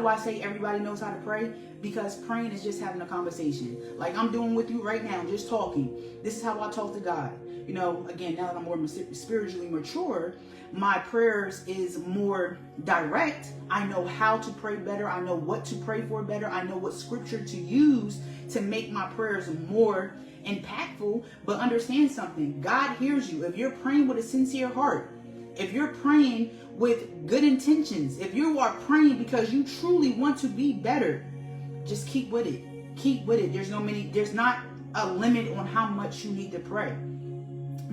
I say everybody knows how to pray? Because praying is just having a conversation. Like I'm doing with you right now, just talking. This is how I talk to God. You know, again, now that I'm more spiritually mature, my prayers is more direct. I know how to pray better. I know what to pray for better. I know what scripture to use to make my prayers more impactful. But understand something. God hears you. If you're praying with a sincere heart, if you're praying with good intentions, if you are praying because you truly want to be better, just keep with it. Keep with it. There's not a limit on how much you need to pray.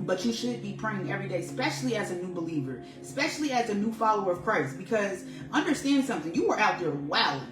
But you should be praying every day, especially as a new believer, especially as a new follower of Christ. Because understand something, you were out there wilding,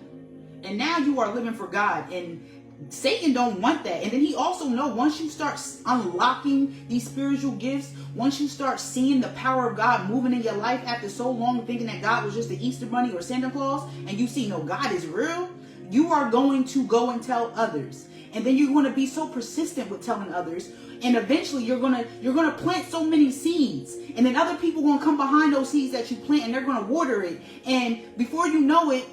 and now you are living for God. And Satan don't want that. And then he also know once you start unlocking these spiritual gifts, once you start seeing the power of God moving in your life after so long thinking that God was just the Easter Bunny or Santa Claus, and you see, no, God is real, you are going to go and tell others. And then you're going to be so persistent with telling others. And eventually you're gonna plant so many seeds. And then other people are going to come behind those seeds that you plant, and they're going to water it. And before you know it,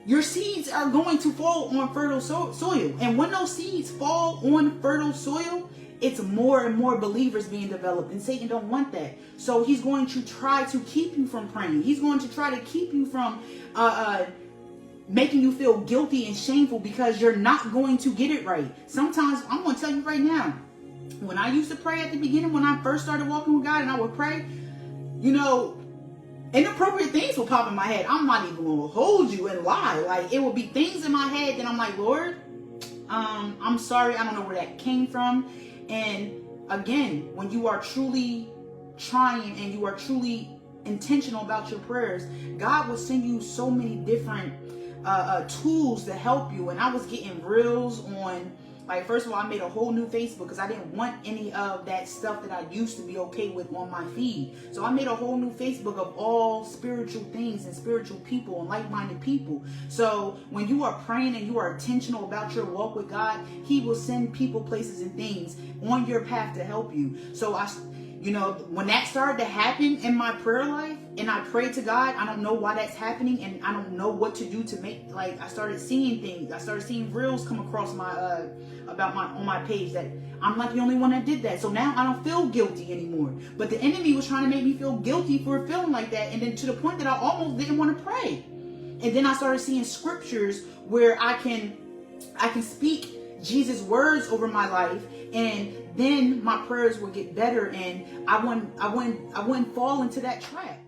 your seeds are going to fall on fertile soil. And when those seeds fall on fertile soil, it's more and more believers being developed. And Satan don't want that. So he's going to try to keep you from praying. He's going to try to keep you from making you feel guilty and shameful because you're not going to get it right. Sometimes, I'm going to tell you right now, when I used to pray at the beginning, when I first started walking with God and I would pray, you know, inappropriate things would pop in my head. I'm not even going to hold you and lie. Like, it would be things in my head that I'm like, Lord, I'm sorry. I don't know where that came from. And again, when you are truly trying and you are truly intentional about your prayers, God will send you so many different tools to help you. And I was getting reels on, like, first of all, I made a whole new Facebook because I didn't want any of that stuff that I used to be okay with on my feed. So I made a whole new Facebook of all spiritual things and spiritual people and like-minded people. So when you are praying and you are intentional about your walk with God, he will send people, places, and things on your path to help you. So you know, when that started to happen in my prayer life and I prayed to God, I don't know why that's happening and I don't know what to do to make, like, I started seeing things. I started seeing reels come across my, on my page that I'm not the only one that did that. So now I don't feel guilty anymore. But the enemy was trying to make me feel guilty for feeling like that. And then to the point that I almost didn't want to pray. And then I started seeing scriptures where I can speak Jesus' words over my life, and then my prayers would get better, and I wouldn't fall into that trap.